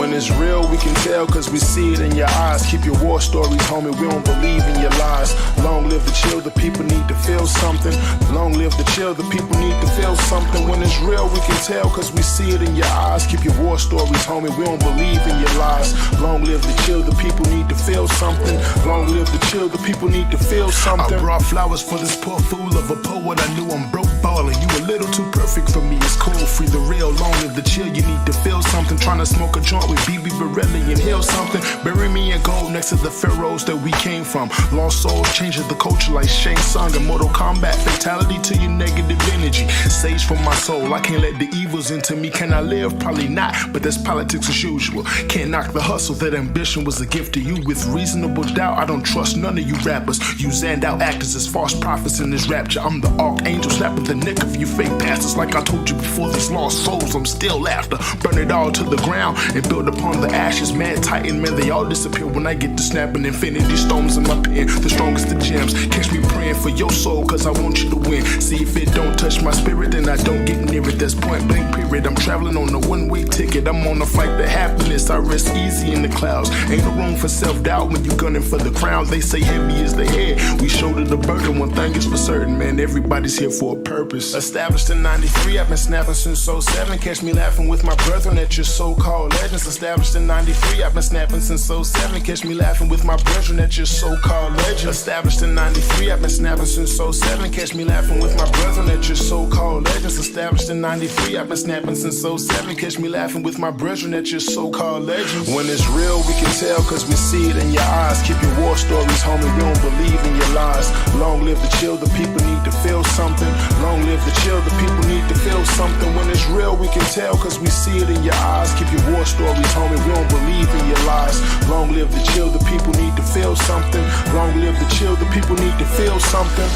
When it's real, we can tell cause we see it in your eyes. Keep your war stories, homie, we don't believe in your lies. Long live the chill, the people need to feel something. Long live the chill, the people need to feel something. When it's real, we can tell cause we see it in your eyes. Keep your war stories, homie, we don't believe in your lies. Long live the chill, the people need to feel something. Long live the chill, the people need to feel something. I brought flowers for this poor fool of a poet. I knew I'm broke ballin'. You a little too perfect for me, it's cool. Free the real, long live the chill, you need to feel something. Tryna smoke a joint with BB Borelli and heal something. Bury me in gold next to the pharaohs that we came from. Lost souls changing the culture like Shang Tsung and Mortal Kombat. Fatality to your negative energy. Sage for my soul, I can't let the evils into me. Can I live? Probably not, but that's politics as usual. Can't knock the hustle, that ambition was a gift to you. With reasonable doubt, I don't trust none of you rappers. You zanned out actors as false prophets in this rapture. I'm the archangel snapping the neck of you fake pastors. Like I told you before, these lost souls I'm still after. Burn it all to the ground and build upon the ashes. Mad Titan, man, they all disappear when I get to snapping infinity stones in my pen. The strongest of gems. Catch me praying for your soul cause I want you to win. See if it don't touch my spirit, then I don't get near it. That's point blank period. I'm traveling on a one-way ticket. I'm on a flight to happiness. I rest easy in the clouds. Ain't no room for self-doubt when you gunning for the crown. They say heavy is the head. We shoulder the burden. One thing is for certain, man, everybody's here for a purpose. Established in 93, I've been snapping since 07. Catch me laughing with my brethren at your so-called legends. Established in 93, I've been snapping since 07. Catch me laughing with my brethren at your so-called legends. Established in 93, I've been snapping since 07. Catch me laughing with my brethren at your so-called legends. Established in 93, I've been snapping since 07. Catch me laughing with my brethren at your so-called legends. When it's real, we can tell cause we see it in your eyes. Keep your war stories, homie, we don't believe in your lies. Long live the chill, the people need to feel something. Long live the chill, the people need to feel something. When it's real, we can tell cause we see it in your eyes. Keep your war stories, homie, we don't believe in your lies. Long live the chill, the people need to feel something. Long live the chill, the people need to feel something.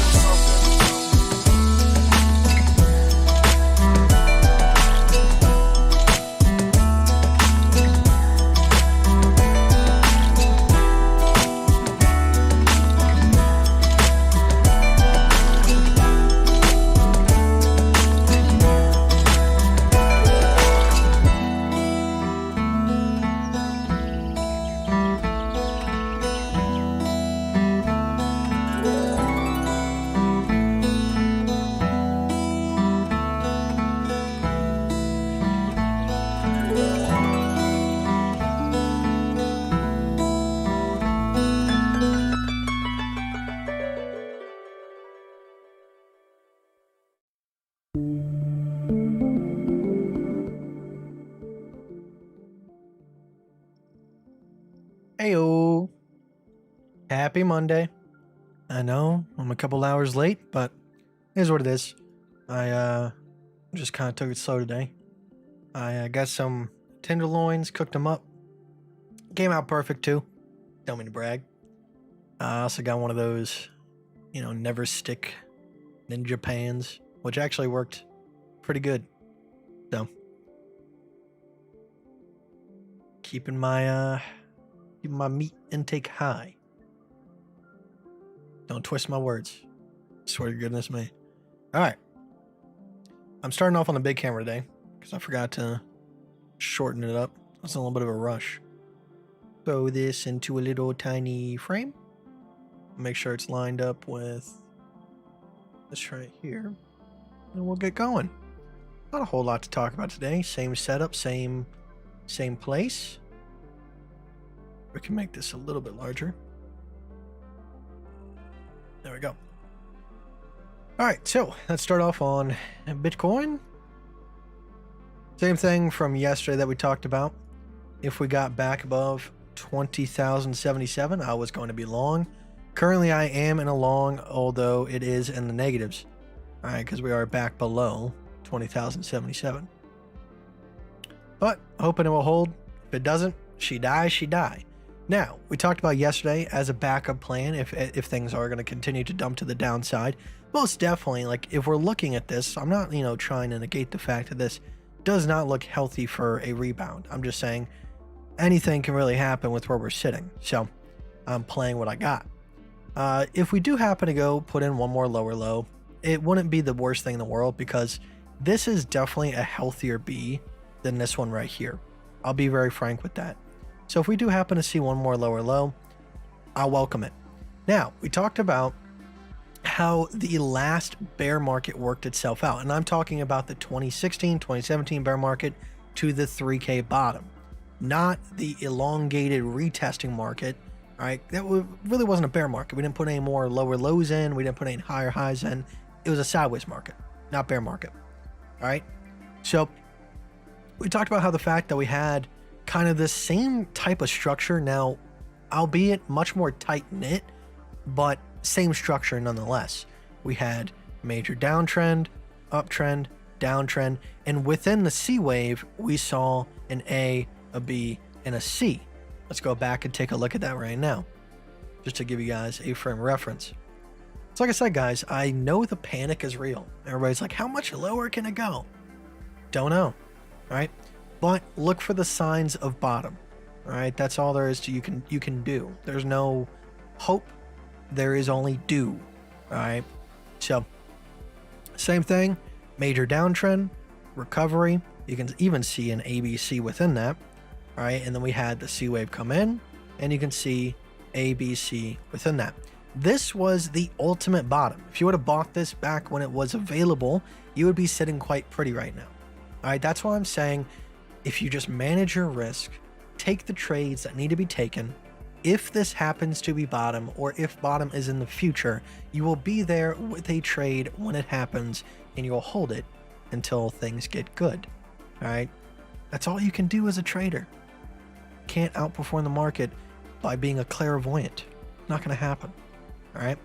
Heyo. Happy Monday. I know I'm a couple hours late, but here's what it is. I just kind of took it slow today. I got some tenderloins, cooked them up. Came out perfect too. Don't mean to brag. I also got one of those, never stick ninja pans, which actually worked pretty good. So keeping my meat intake high. Don't twist my words. Swear to goodness me. All right. I'm starting off on the big camera today because I forgot to shorten it up. It's a little bit of a rush. Throw this into a little tiny frame. Make sure it's lined up with this right here. And we'll get going. Not a whole lot to talk about today. Same setup, same place. We can make this a little bit larger. There we go. All right, so let's start off on Bitcoin. Same thing from yesterday that we talked about. If we got back above 20,077, I was going to be long. Currently, I am in a long, although it is in the negatives. All right, because we are back below 20,077. But hoping it will hold. If it doesn't, she dies, she die. Now, we talked about yesterday as a backup plan if things are going to continue to dump to the downside. Most definitely, like if we're looking at this, I'm not, trying to negate the fact that this does not look healthy for a rebound. I'm just saying anything can really happen with where we're sitting. So I'm playing what I got. If we do happen to go put in one more lower low, it wouldn't be the worst thing in the world because this is definitely a healthier B than this one right here. I'll be very frank with that. So if we do happen to see one more lower low, I'll welcome it. Now, we talked about how the last bear market worked itself out. And I'm talking about the 2016, 2017 bear market to the 3K bottom, not the elongated retesting market. All right, that really wasn't a bear market. We didn't put any more lower lows in. We didn't put any higher highs in. It was a sideways market, not bear market. All right. So we talked about how the fact that we had kind of the same type of structure now, albeit much more tight knit, but same structure nonetheless. We had major downtrend, uptrend, downtrend, and within the C wave, we saw an A, a B, and a C. Let's go back and take a look at that right now, just to give you guys a frame of reference. So like I said, guys, I know the panic is real. Everybody's like, how much lower can it go? Don't know, all right? But look for the signs of bottom, all right? That's all there is to you can do. There's no hope. There is only do, all right? So same thing, major downtrend, recovery. You can even see an ABC within that, all right? And then we had the C wave come in, and you can see ABC within that. This was the ultimate bottom. If you would have bought this back when it was available, you would be sitting quite pretty right now. All right, that's why I'm saying if you just manage your risk, take the trades that need to be taken. If this happens to be bottom, or if bottom is in the future, you will be there with a trade when it happens, and you'll hold it until things get good. All right, that's all you can do as a trader. Can't outperform the market by being a clairvoyant. Not going to happen. All right,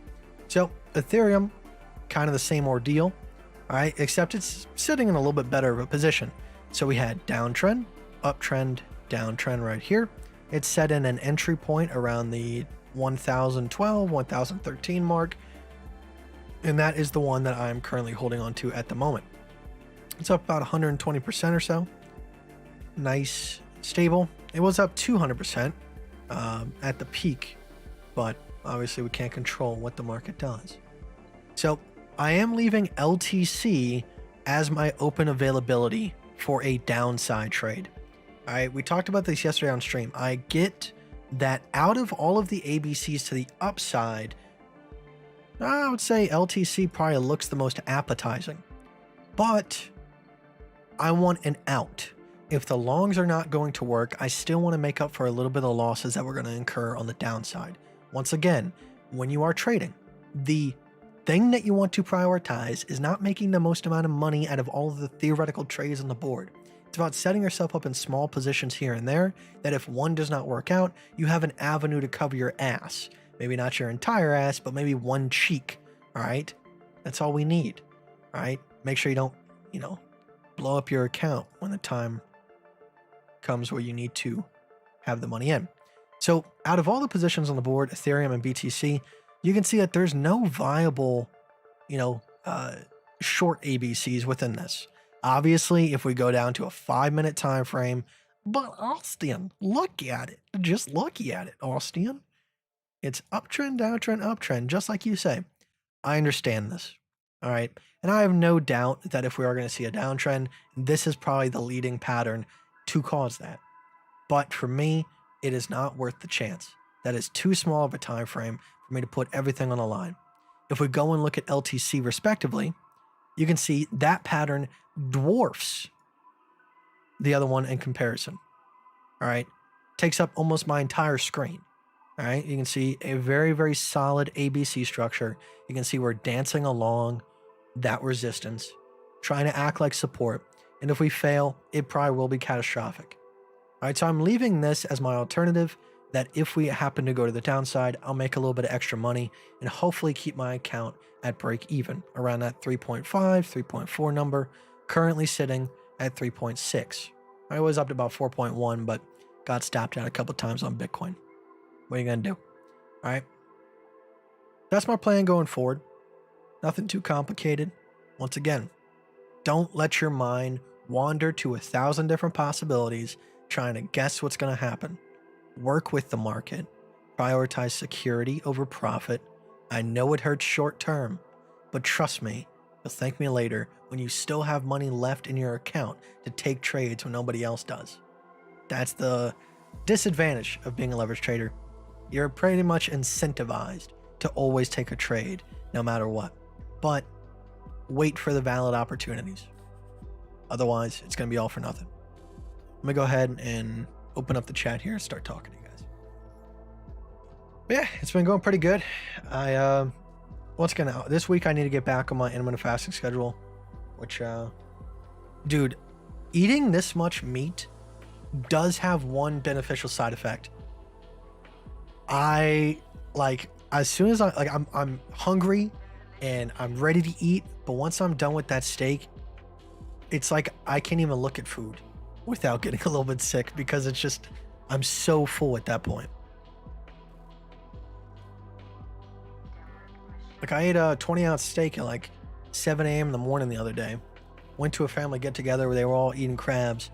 so Ethereum, kind of the same ordeal. All right, except it's sitting in a little bit better of a position. So we had downtrend, uptrend, downtrend right here. It's set in an entry point around the 1012, 1013 mark. And that is the one that I'm currently holding on to at the moment. It's up about 120% or so. Nice, stable. It was up 200% at the peak, but obviously we can't control what the market does. So I am leaving LTC as my open availability for a downside trade. All right, we talked about this yesterday on stream. I get that out of all of the ABCs to the upside, I would say LTC probably looks the most appetizing, but I want an out. If the longs are not going to work, I still want to make up for a little bit of losses that we're going to incur on the downside. Once again, when you are trading, the thing that you want to prioritize is not making the most amount of money out of all of the theoretical trades on the board. It's about setting yourself up in small positions here and there that if one does not work out, you have an avenue to cover your ass. Maybe not your entire ass, but maybe one cheek, all right? That's all we need, all right? Make sure you don't, blow up your account when the time comes where you need to have the money in. So out of all the positions on the board, Ethereum and BTC, you can see that there's no viable, short ABCs within this. Obviously, if we go down to a 5-minute time frame, but Austin, look at it. Just look at it, Austin. It's uptrend, downtrend, uptrend, just like you say. I understand this. All right. And I have no doubt that if we are going to see a downtrend, this is probably the leading pattern to cause that. But for me, it is not worth the chance. That is too small of a time frame for me to put everything on the line. If we go and look at LTC respectively, you can see that pattern dwarfs the other one in comparison. All right. Takes up almost my entire screen. All right. You can see a very, very solid ABC structure. You can see we're dancing along that resistance, trying to act like support. And if we fail, it probably will be catastrophic. All right. So I'm leaving this as my alternative, that if we happen to go to the downside, I'll make a little bit of extra money and hopefully keep my account at break even around that 3.5, 3.4 number, currently sitting at 3.6. I was up to about 4.1, but got stopped out a couple times on Bitcoin. What are you going to do? All right. That's my plan going forward. Nothing too complicated. Once again, don't let your mind wander to 1,000 different possibilities trying to guess what's going to happen. Work with the market. Prioritize security over profit. I know it hurts short term, but trust me, you'll thank me later when you still have money left in your account to take trades when nobody else does. That's the disadvantage of being a leverage trader. You're pretty much incentivized to always take a trade no matter what. But wait for the valid opportunities. Otherwise, it's going to be all for nothing. I'm going to go ahead and open up the chat here and start talking to you guys. But yeah, it's been going pretty good. This week I need to get back on my intermittent fasting schedule, which, dude, eating this much meat does have one beneficial side effect. As soon as I'm hungry and I'm ready to eat, but once I'm done with that steak, it's like I can't even look at food without getting a little bit sick, because it's just, I'm so full at that point. Like, I ate a 20-ounce steak at like 7 a.m. in the morning the other day. Went to a family get-together where they were all eating crabs.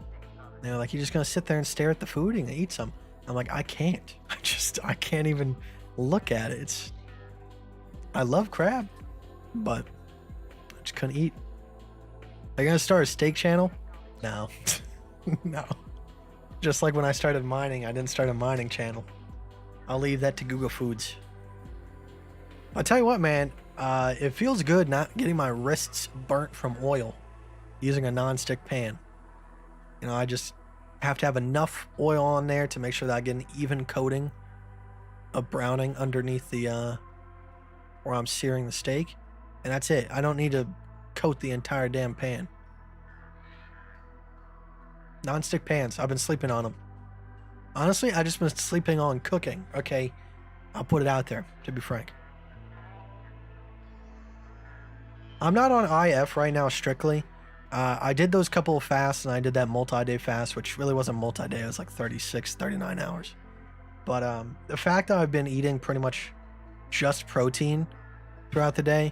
And they were like, "You're just gonna sit there and stare at the food and eat some?" I'm like, I can't. I can't even look at it. I love crab, but I just couldn't eat. Are you gonna start a steak channel? No. No. Just like when I started mining, I didn't start a mining channel. I'll leave that to Google Foods. I'll tell you what, man, it feels good not getting my wrists burnt from oil using a non-stick pan. You know, I just have to have enough oil on there to make sure that I get an even coating of browning underneath the where I'm searing the steak, and that's it. I don't need to coat the entire damn pan. Non-stick pans, I've been sleeping on them. Honestly, I just been sleeping on cooking. Okay, I'll put it out there, to be frank. I'm not on IF right now strictly. I did those couple of fasts, and I did that multi-day fast, which really wasn't multi-day. It was like 36, 39 hours. But the fact that I've been eating pretty much just protein throughout the day,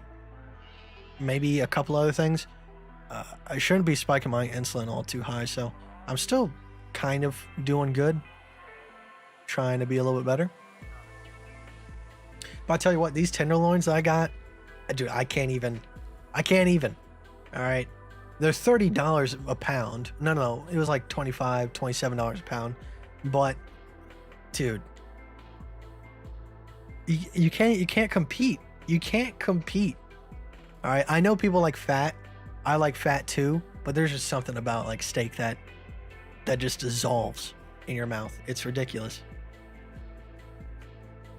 maybe a couple other things, I shouldn't be spiking my insulin all too high, so I'm still kind of doing good. Trying to be a little bit better. But I'll tell you what, these tenderloins that I got, dude, I can't even. All right. They're $30 a pound. No, it was like $25, $27 a pound. But, dude, you can't compete. You can't compete. All right. I know people like fat. I like fat too. But there's just something about like steak that just dissolves in your mouth. It's ridiculous.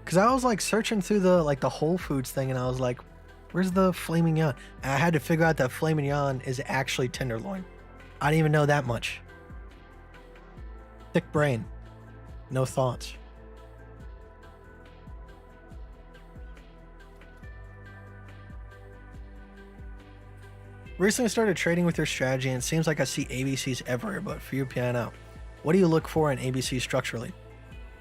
Because I was like searching through the Whole Foods thing, and I was like, where's the filet mignon? And I had to figure out that filet mignon is actually tenderloin. I didn't even know that much. Thick brain. No thoughts. Recently started trading with your strategy, and it seems like I see ABCs everywhere, but for you, piano. What do you look for in ABC structurally?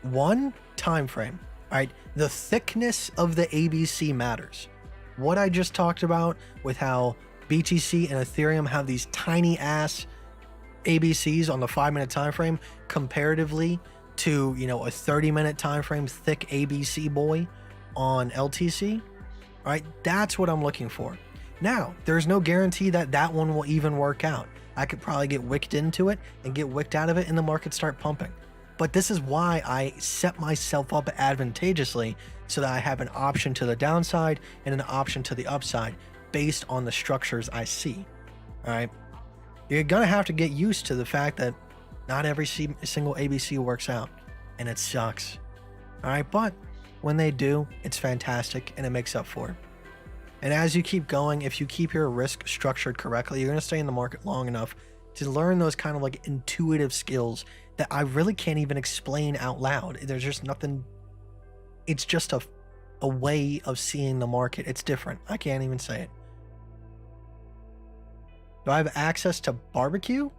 One, time frame. All right, the thickness of the ABC matters. What I just talked about with how BTC and Ethereum have these tiny ass ABCs on the 5-minute time frame comparatively to, you know, a 30-minute time frame thick ABC boy on LTC. All right, that's what I'm looking for. Now, there's no guarantee that that one will even work out. I could probably get wicked into it and get wicked out of it and the market start pumping. But this is why I set myself up advantageously so that I have an option to the downside and an option to the upside based on the structures I see. All right. You're going to have to get used to the fact that not every single ABC works out, and it sucks. All right. But when they do, it's fantastic and it makes up for it. And as you keep going, if you keep your risk structured correctly, you're going to stay in the market long enough to learn those kind of like intuitive skills that I really can't even explain out loud. There's just nothing. It's just a way of seeing the market. It's different. I can't even say it. Do I have access to barbecue?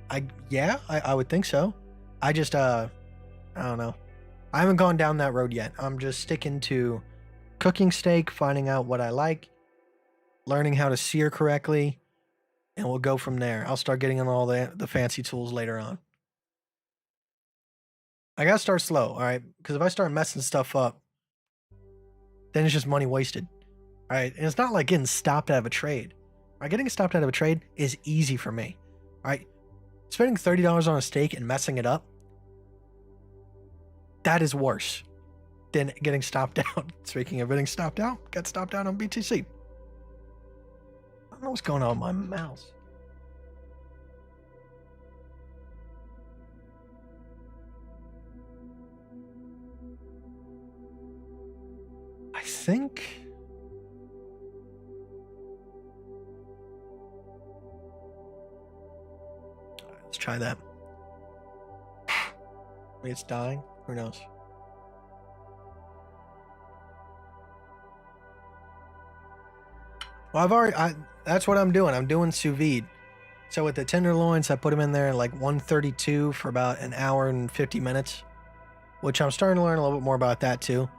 I would think so. I just, I don't know. I haven't gone down that road yet. I'm just sticking to cooking steak, finding out what I like, learning how to sear correctly, and we'll go from there. I'll start getting on all the fancy tools later on. I gotta start slow, all right? Because if I start messing stuff up, then it's just money wasted, all right? And it's not like getting stopped out of a trade. All right, getting stopped out of a trade is easy for me, all right? Spending $30 on a steak and messing it up, that is worse than getting stopped out. Speaking of getting stopped out, got stopped out on BTC. I don't know what's going on with my mouse. I think... Let's try that. Maybe it's dying. Who knows? Well, that's what I'm doing. I'm doing sous vide. So with the tenderloins, I put them in there like 132 for about an hour and 50 minutes, which I'm starting to learn a little bit more about that too.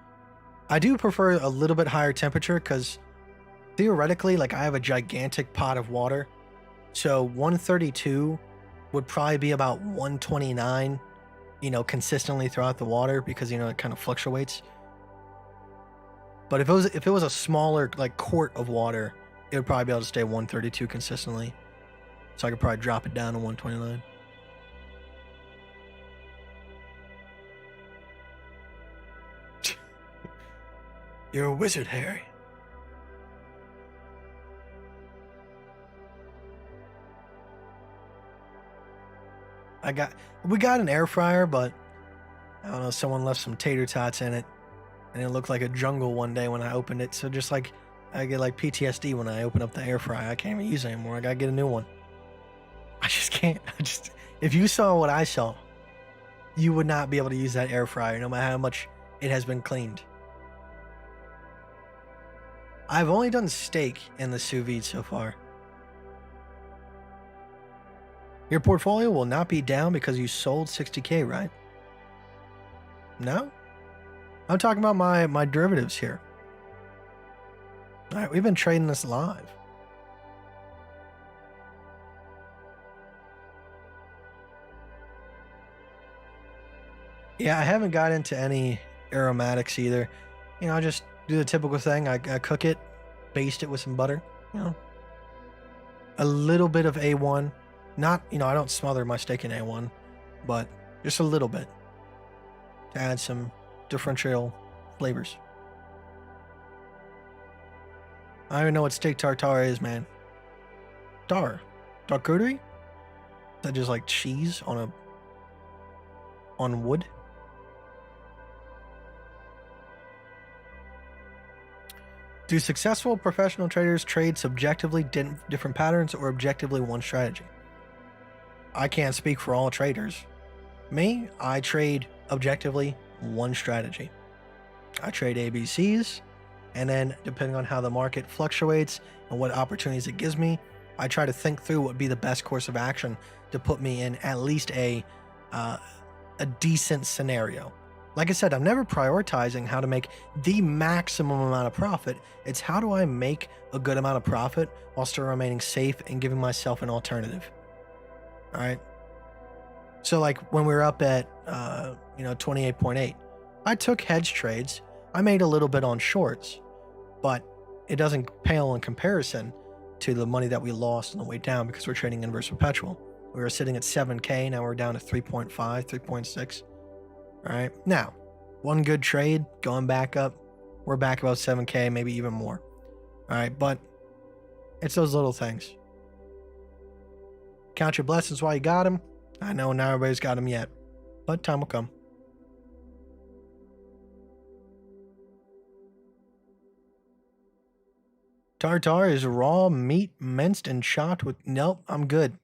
I do prefer a little bit higher temperature because theoretically, like I have a gigantic pot of water. So 132 would probably be about 129, you know, consistently throughout the water because, you know, it kind of fluctuates. But if it was a smaller like quart of water, it would probably be able to stay 132 consistently. So I could probably drop it down to 129. You're a wizard, Harry. We got an air fryer, but I don't know, someone left some tater tots in it and it looked like a jungle one day when I opened it. So just like I get like PTSD when I open up the air fryer. I can't even use it anymore. I gotta get a new one. I just can't. If you saw what I saw, you would not be able to use that air fryer no matter how much it has been cleaned. I've only done steak in the sous vide so far. Your portfolio will not be down because you sold 60K, right? No? I'm talking about my derivatives here. All right, we've been trading this live. Yeah, I haven't got into any aromatics either. You know, I just do the typical thing. I cook it, baste it with some butter, you know. A little bit of A1. Not, you know, I don't smother my steak in A1, but just a little bit to add some differential flavors. I don't even know what steak tartare is, man. Charcuterie? Is that just like cheese on wood? Do successful professional traders trade subjectively different patterns or objectively one strategy? I can't speak for all traders. Me, I trade objectively one strategy. I trade ABCs, and then depending on how the market fluctuates and what opportunities it gives me, I try to think through what would be the best course of action to put me in at least a decent scenario. Like I said, I'm never prioritizing how to make the maximum amount of profit. It's how do I make a good amount of profit while still remaining safe and giving myself an alternative. All right. So like when we were up at, 28.8, I took hedge trades. I made a little bit on shorts, but it doesn't pale in comparison to the money that we lost on the way down because we're trading inverse perpetual. We were sitting at 7K. Now we're down to 3.5, 3.6. All right. Now, one good trade going back up. We're back about 7K, maybe even more. All right. But it's those little things. Count your blessings while you got them. I know not everybody's got them yet, but time will come. Tartare is raw meat minced and chopped with... Nope, I'm good.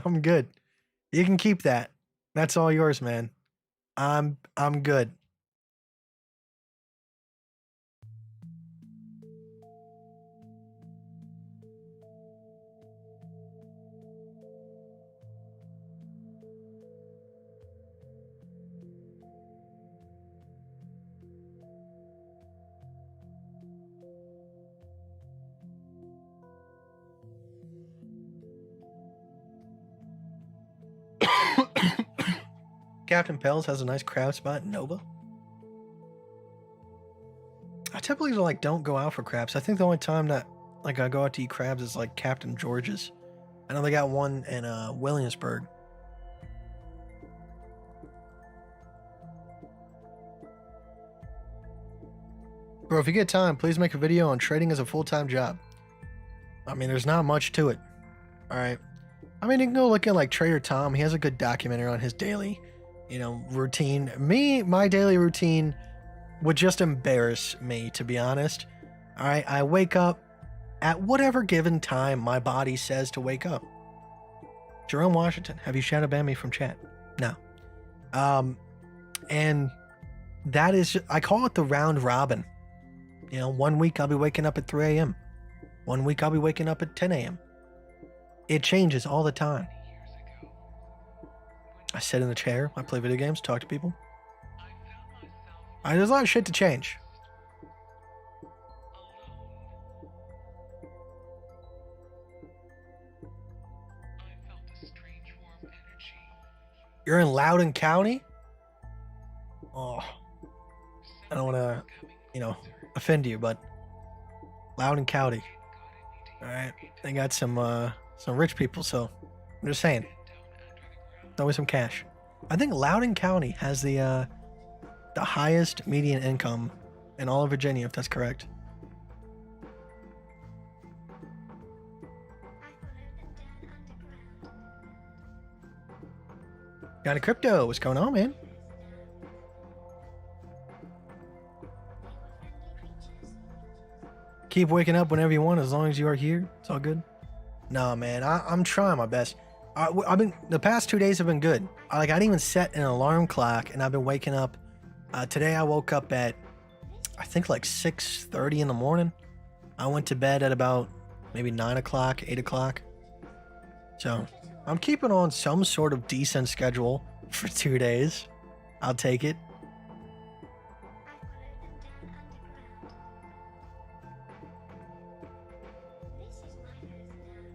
I'm good. You can keep that. That's all yours, man. I'm good. Captain Pels has a nice crab spot in Nova. I typically don't go out for crabs. I think the only time that I go out to eat crabs is like Captain George's. I know they got one in Williamsburg. Bro, if you get time, please make a video on trading as a full-time job. I mean, there's not much to it. All right. I mean, you can go look at like Trader Tom. He has a good documentary on his daily, routine. My daily routine would just embarrass me, to be honest. All right. I wake up at whatever given time my body says to wake up. Jerome Washington, have you shadow banned me from chat? No. And that is, I call it the round robin. 1 week I'll be waking up at 3 a.m. 1 week I'll be waking up at 10 a.m. It changes all the time. I sit in the chair, I play video games, talk to people. There's a lot of shit to change. You're in Loudoun County? Oh, I don't want to, offend you, but Loudoun County. All right, they got some rich people, so I'm just saying. Always some cash. I think Loudoun County has the highest median income in all of Virginia, if that's correct. Got a crypto. What's going on, man? Keep waking up whenever you want, as long as you are here. It's all good. Nah, man, I'm trying my best. I've been, the past 2 days have been good. I didn't even set an alarm clock, and I've been waking up. Today I woke up at, I think 6:30 in the morning. I went to bed at about maybe 9 o'clock, 8 o'clock. So I'm keeping on some sort of decent schedule for 2 days. I'll take it.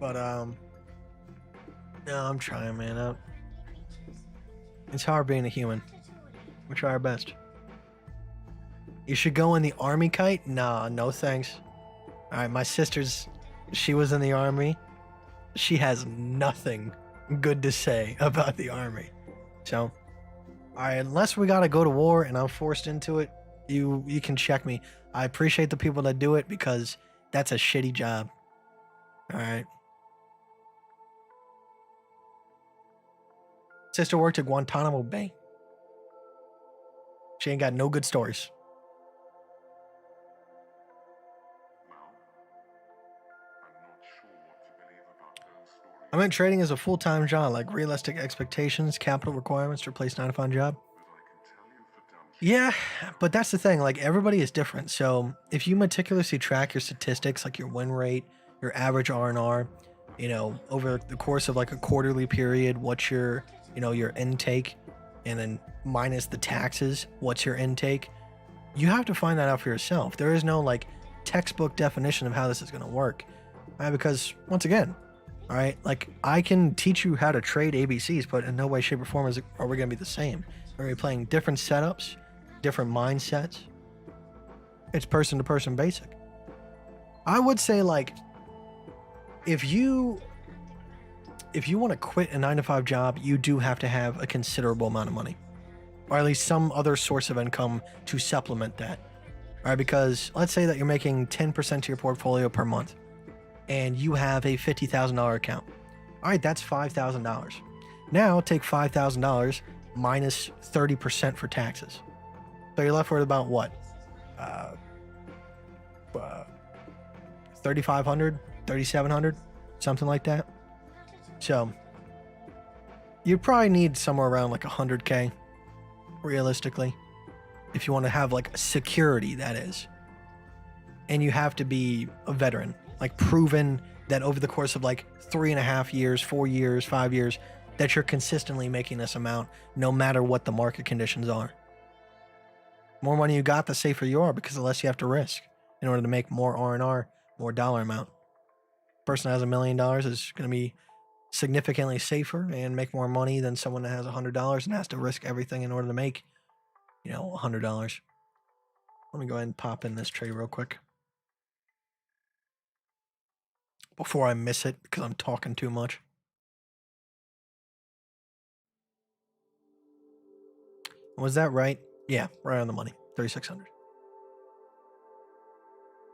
But, no, I'm trying, man. It's hard being a human. We try our best. You should go in the army, Kite? Nah, no thanks. Alright, my sister's, she was in the army. She has nothing good to say about the army. So, alright, unless we gotta go to war and I'm forced into it, you can check me. I appreciate the people that do it because that's a shitty job. Alright. Sister worked at Guantanamo Bay. She ain't got no good stories. I meant trading as a full-time job, like realistic expectations, capital requirements to replace 9-to-5 job. Yeah, but that's the thing. Everybody is different. So if you meticulously track your statistics, like your win rate, your average R&R, over the course of a quarterly period, what's your your intake, and then minus the taxes, what's your intake? You have to find that out for yourself. There is no textbook definition of how this is going to work, right? Because once again, all right, I can teach you how to trade ABCs, but in no way, shape, or form are we going to be the same. We're going to be playing different setups, different mindsets. It's person to person basic. I would say if you want to quit a 9-to-5 job, you do have to have a considerable amount of money, or at least some other source of income to supplement that. All right, because let's say that you're making 10% of your portfolio per month, and you have a $50,000 account. All right, that's $5,000. Now take $5,000 minus 30% for taxes. So you're left with about what? 3,500, 3,700, something like that. So you probably need somewhere around 100K realistically, if you want to have security, that is. And you have to be a veteran, proven that over the course of 3.5 years, 4 years, 5 years, that you're consistently making this amount no matter what the market conditions are. More money you got, the safer you are, because the less you have to risk in order to make more R&R, more dollar amount. Person that has $1 million is going to be significantly safer and make more money than someone that has $100 and has to risk everything in order to make, $100. Let me go ahead and pop in this trade real quick. before I miss it because I'm talking too much. Was that right? Yeah, right on the money. 3,600.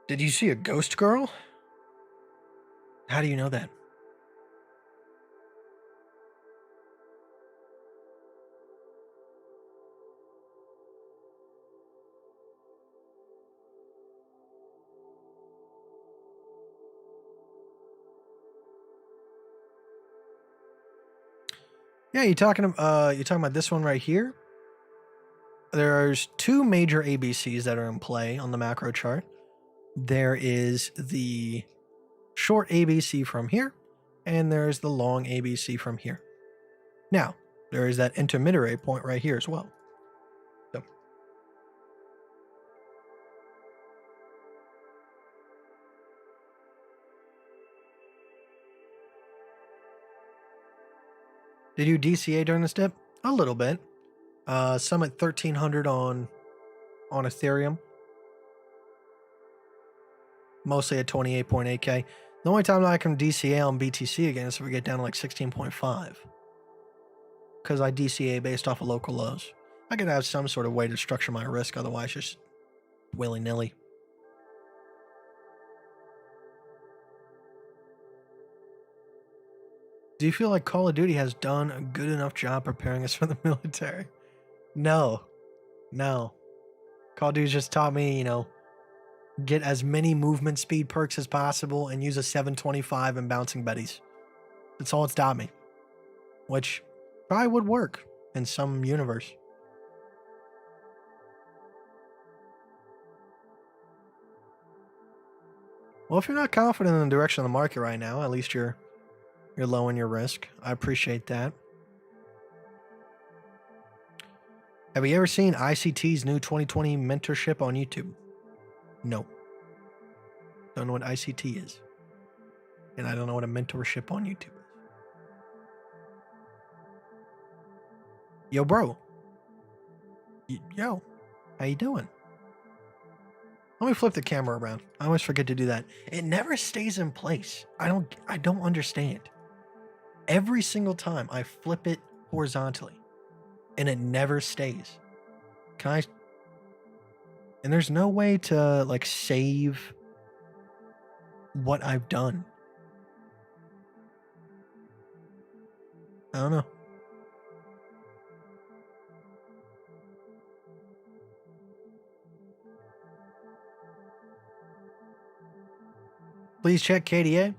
Did you see a ghost girl? How do you know that? Yeah, you're talking about this one right here. There's two major ABCs that are in play on the macro chart. There is the short ABC from here, and there's the long ABC from here. Now, there is that intermediary point right here as well. So, did you DCA during this dip? A little bit. Some at 1,300 on Ethereum. Mostly at 28.8K. The only time that I can DCA on BTC again is if we get down to like 16.5. Because I DCA based off of local lows. I could have some sort of way to structure my risk, otherwise just willy-nilly. Do you feel like Call of Duty has done a good enough job preparing us for the military? No. Call of Duty just taught me, get as many movement speed perks as possible and use a 725 and bouncing betties. That's all it's taught me. Which probably would work in some universe. Well, if you're not confident in the direction of the market right now, at least you're low in your risk. I appreciate that. Have you ever seen ICT's new 2020 mentorship on YouTube? No. Don't know what ICT is. And I don't know what a mentorship on YouTube is. Yo, bro. Yo, how you doing? Let me flip the camera around. I always forget to do that. It never stays in place. I don't understand. Every single time I flip it horizontally and it never stays. And there's no way to like save what I've done. I don't know. Please check KDA. I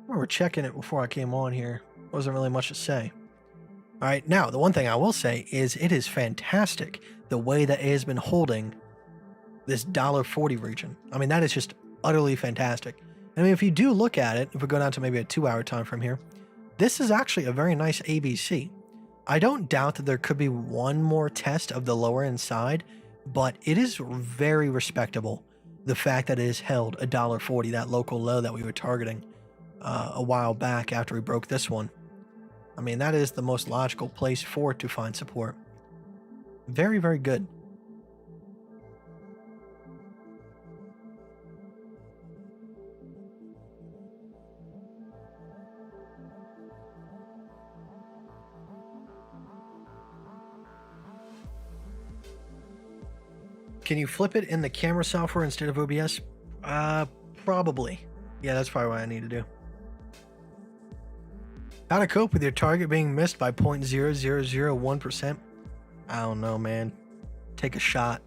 remember checking it before I came on here. Wasn't really much to say. All right, now the one thing I will say is it is fantastic the way that it has been holding this $1.40 region. I mean, that is just utterly fantastic. I mean, if you do look at it, if we go down to maybe a 2-hour time from here, this is actually a very nice ABC. I don't doubt that there could be one more test of the lower end side, but it is very respectable. The fact that it has held $1.40, that local low that we were targeting a while back after we broke this one. I mean, that is the most logical place for it to find support. Very, very good. Can you flip it in the camera software instead of OBS? Probably. Yeah, that's probably what I need to do. How to cope with your target being missed by 0.0001%? I don't know, man. Take a shot.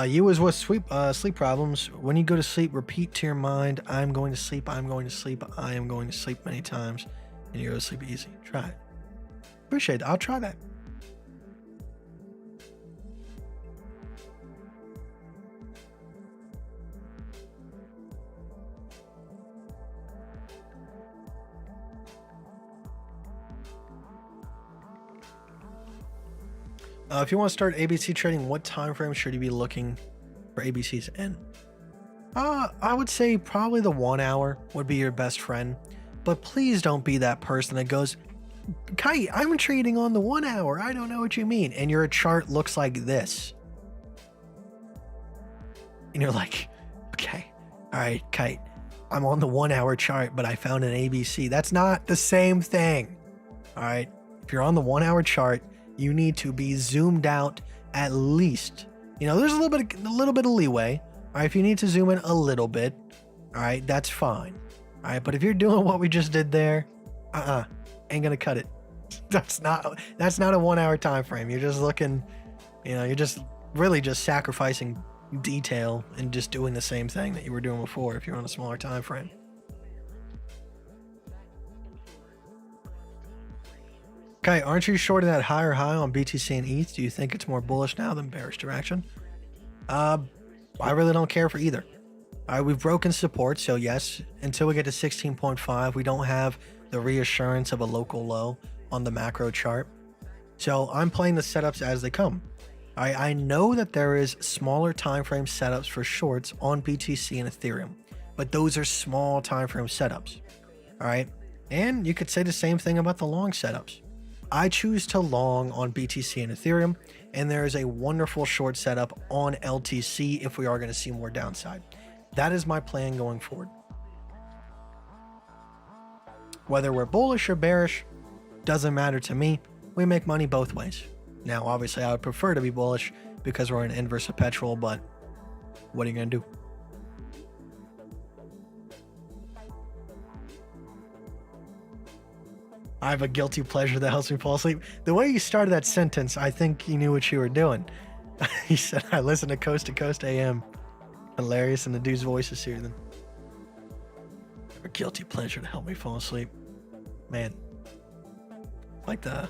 You was with sleep problems. When you go to sleep, repeat to your mind, I'm going to sleep, I'm going to sleep, I am going to sleep many times. And you go to sleep easy. Try it. Appreciate it. I'll try that. If you want to start ABC trading, what time frame should you be looking for ABCs in? I would say probably the 1 hour would be your best friend. But please don't be that person that goes, Kite, I'm trading on the 1 hour. I don't know what you mean. And your chart looks like this. and you're like, okay, all right, Kite, I'm on the 1 hour chart, but I found an ABC. That's not the same thing. All right. If you're on the 1 hour chart, you need to be zoomed out at least. There's a little bit of leeway. All right. If you need to zoom in a little bit, all right, that's fine. All right. But if you're doing what we just did there, ain't gonna cut it. That's not a 1 hour time frame. You're just looking, you're just really just sacrificing detail and just doing the same thing that you were doing before if you're on a smaller time frame. Okay, aren't you short of that higher high on BTC and ETH? Do you think it's more bullish now than bearish direction? I really don't care for either. All right, we've broken support, so yes, until we get to 16.5, we don't have the reassurance of a local low on the macro chart. So I'm playing the setups as they come. I know that there is smaller time frame setups for shorts on BTC and Ethereum, but those are small time frame setups. All right, and you could say the same thing about the long setups. I choose to long on BTC and Ethereum, and there is a wonderful short setup on LTC if we are going to see more downside. That is my plan going forward. Whether we're bullish or bearish doesn't matter to me. We make money both ways. Now, obviously, I would prefer to be bullish because we're in inverse perpetual, but what are you going to do? I have a guilty pleasure that helps me fall asleep. The way you started that sentence, I think you knew what you were doing. He said, I listen to Coast AM. Hilarious, and the dude's voice is soothing. A guilty pleasure to help me fall asleep. Man. Like a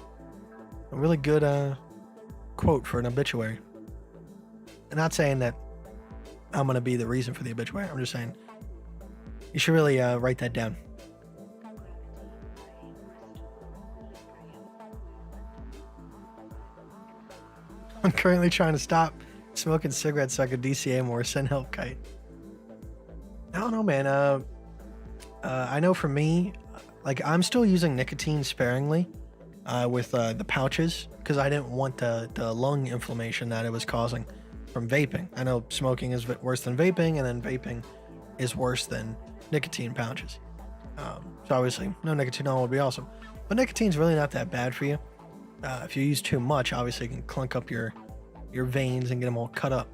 really good quote for an obituary. I'm not saying that I'm going to be the reason for the obituary. I'm just saying you should really write that down. I'm currently trying to stop smoking cigarettes so I could DCA more. Send help, Kite. I don't know, man. I know for me, like I'm still using nicotine sparingly with the pouches because I didn't want the lung inflammation that it was causing from vaping. I know smoking is worse than vaping, and then vaping is worse than nicotine pouches. So obviously, no nicotine on would be awesome. But nicotine's really not that bad for you. If you use too much, obviously it can clunk up your veins and get them all cut up.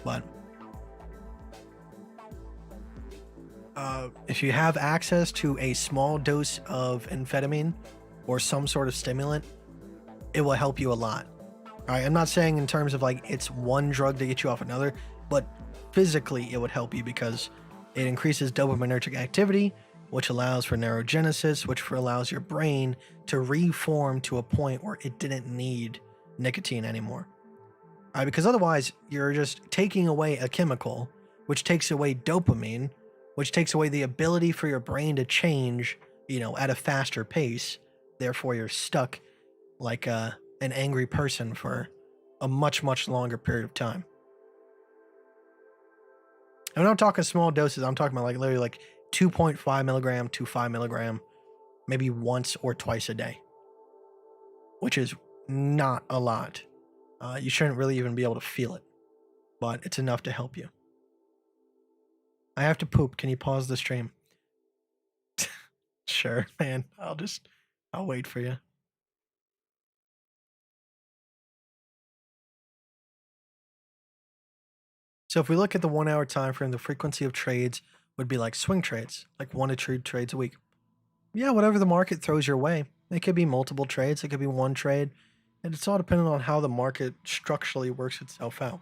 But if you have access to a small dose of amphetamine or some sort of stimulant, it will help you a lot. All right, I'm not saying in terms of like it's one drug to get you off another, but physically it would help you because it increases dopaminergic activity, which allows for neurogenesis, which allows your brain to reform to a point where it didn't need nicotine anymore. All right, because otherwise you're just taking away a chemical, which takes away dopamine, which takes away the ability for your brain to change, at a faster pace. Therefore, you're stuck like an angry person for a much, much longer period of time. And when I'm talking small doses, I'm talking about like literally like 2.5 milligram to 5 milligram, maybe once or twice a day, which is not a lot. You shouldn't really even be able to feel it, but it's enough to help you. I have to poop. Can you pause the stream? Sure, man. I'll wait for you. So if we look at the 1 hour time frame, the frequency of trades would be like swing trades, like 1 to 2 trades a week. Yeah, whatever the market throws your way. It could be multiple trades. It could be one trade. And it's all dependent on how the market structurally works itself out.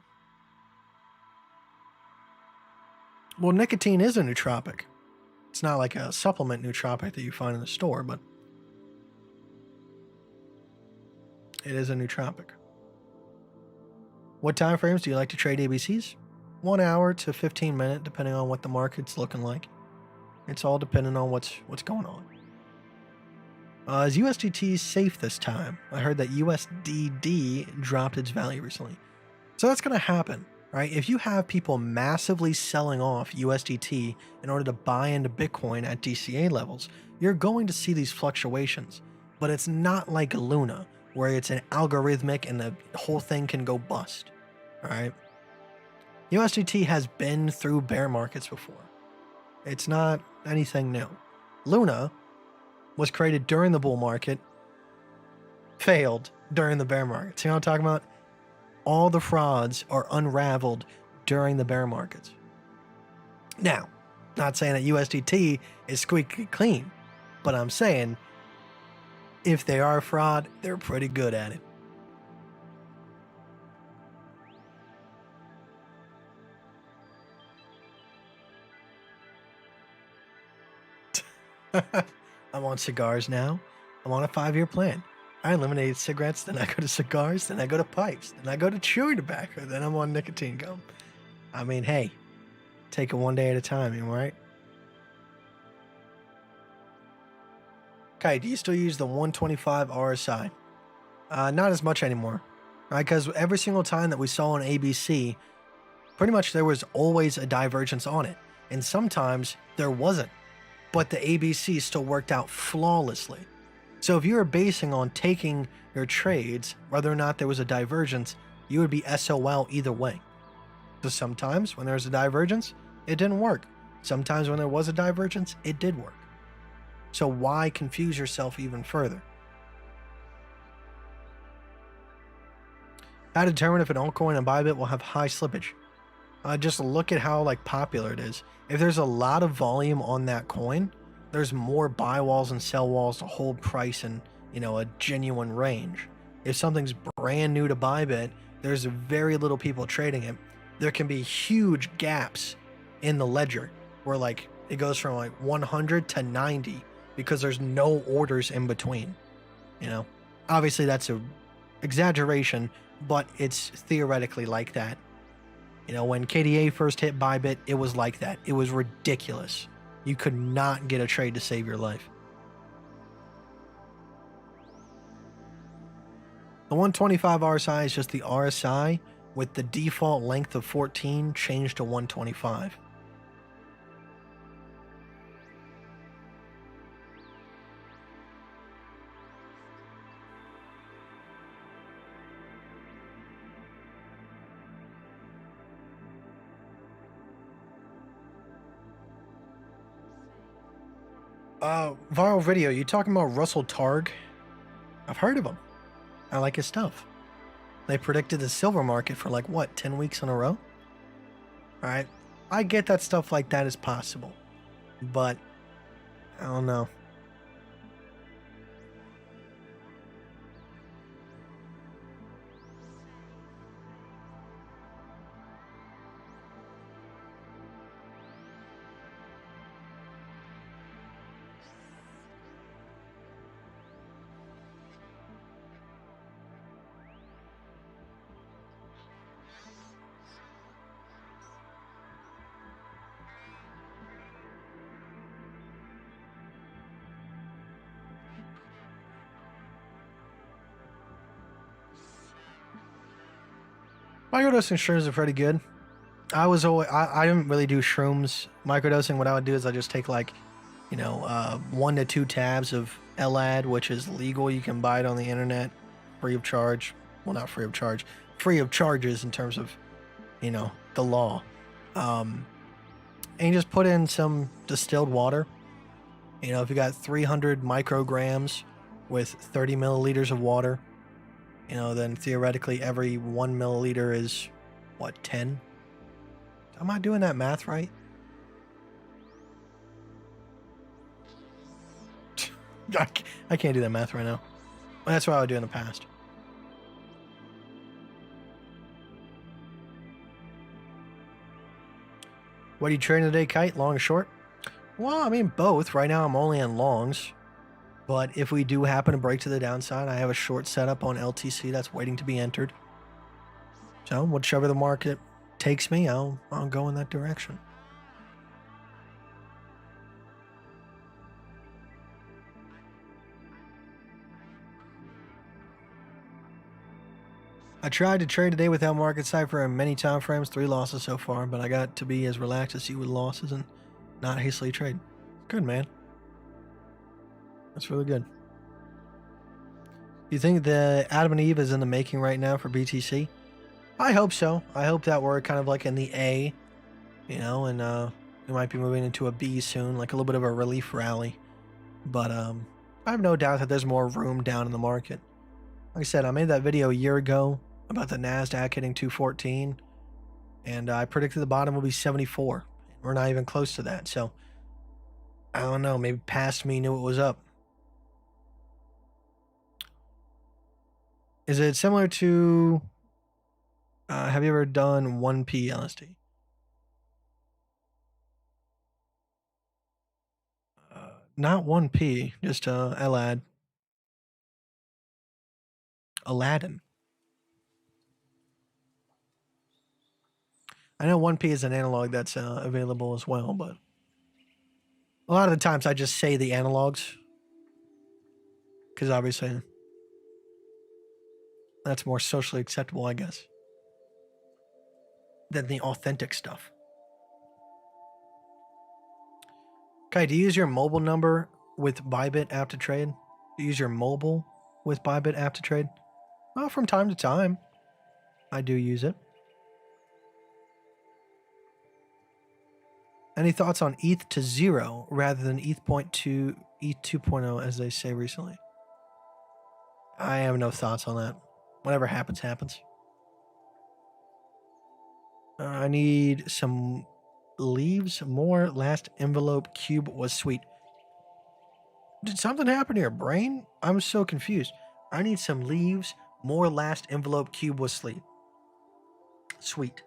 Well, nicotine is a nootropic. It's not like a supplement nootropic that you find in the store, but it is a nootropic. What time frames do you like to trade ABCs? 1 hour to 15 minute, depending on what the market's looking like. It's all dependent on what's going on. Is USDT safe this time? I heard that USDD dropped its value recently. So that's going to happen, right? If you have people massively selling off USDT in order to buy into Bitcoin at DCA levels, you're going to see these fluctuations. But it's not like Luna, where it's an algorithmic and the whole thing can go bust, all right? USDT has been through bear markets before. It's not anything new. Luna was created during the bull market, failed during the bear market. See what I'm talking about? All the frauds are unraveled during the bear markets. Now, not saying that USDT is squeaky clean, but I'm saying if they are a fraud, they're pretty good at it. I'm on cigars now. I'm on a 5-year plan. I eliminated cigarettes, then I go to cigars, then I go to pipes, then I go to chewing tobacco, then I'm on nicotine gum. I mean, hey, take it one day at a time, you know, right? Kite, do you still use the 125 RSI? Not as much anymore, right? Because every single time that we saw on ABC, pretty much there was always a divergence on it. And sometimes there wasn't, but the ABC still worked out flawlessly. So if you were basing on taking your trades, whether or not there was a divergence, you would be SOL either way. So sometimes when there was a divergence, it didn't work. Sometimes when there was a divergence, it did work. So why confuse yourself even further? How to determine if an altcoin and Bybit will have high slippage? Just look at how popular it is. If there's a lot of volume on that coin, there's more buy walls and sell walls to hold price in, a genuine range. If something's brand new to Bybit, there's very little people trading it. There can be huge gaps in the ledger where it goes from 100 to 90 because there's no orders in between. Obviously that's a exaggeration, but it's theoretically like that. When KDA first hit Bybit, it was like that. It was ridiculous. You could not get a trade to save your life. The 125 RSI is just the RSI with the default length of 14 changed to 125. Viral video, you talking about Russell Targ? I've heard of him. I like his stuff. They predicted the silver market for 10 weeks in a row? Alright, I get that stuff like that is possible, but I don't know. Microdosing shrooms are pretty good. I didn't really do shrooms microdosing. What I would do is I just take 1 to 2 tabs of LAD, which is legal. You can buy it on the internet free of charge. Well, not free of charge, free of charges in terms of, the law. And you just put in some distilled water. If you got 300 micrograms with 30 milliliters of water, then theoretically every 1 milliliter is, 10? Am I doing that math right? I can't do that math right now. That's what I would do in the past. What are you trading today, Kite? Long or short? Well, I mean, both. Right now I'm only on longs. But if we do happen to break to the downside, I have a short setup on LTC that's waiting to be entered. So whichever the market takes me, I'll go in that direction. I tried to trade today without market cipher in many time frames, 3 losses so far, but I got to be as relaxed as you with losses and not hastily trade. Good, man. That's really good. Do you think the Adam and Eve is in the making right now for BTC? I hope so. I hope that we're kind of like in the A, you know, and we might be moving into a B soon, like a little bit of a relief rally. But I have no doubt that there's more room down in the market. Like I said, I made that video a year ago about the NASDAQ hitting 214, and I predicted the bottom will be 74. We're not even close to that, so I don't know. Maybe past me knew it was up. Is it similar to... have you ever done 1P LSD? Not 1P, just Aladdin. I know 1P is an analog that's available as well, but a lot of the times I just say the analogs because obviously that's more socially acceptable, I guess, than the authentic stuff. Kite, do you use your mobile number with Bybit app to trade? Do you use your mobile with Bybit app to trade? Well, from time to time, I do use it. Any thoughts on ETH to 0 rather than ETH 2.0 as they say recently? I have no thoughts on that. Whatever happens, happens. I need some leaves. More last envelope cube was sweet. Did something happen to your brain? I'm so confused. I need some leaves. More last envelope cube was sweet. Sweet.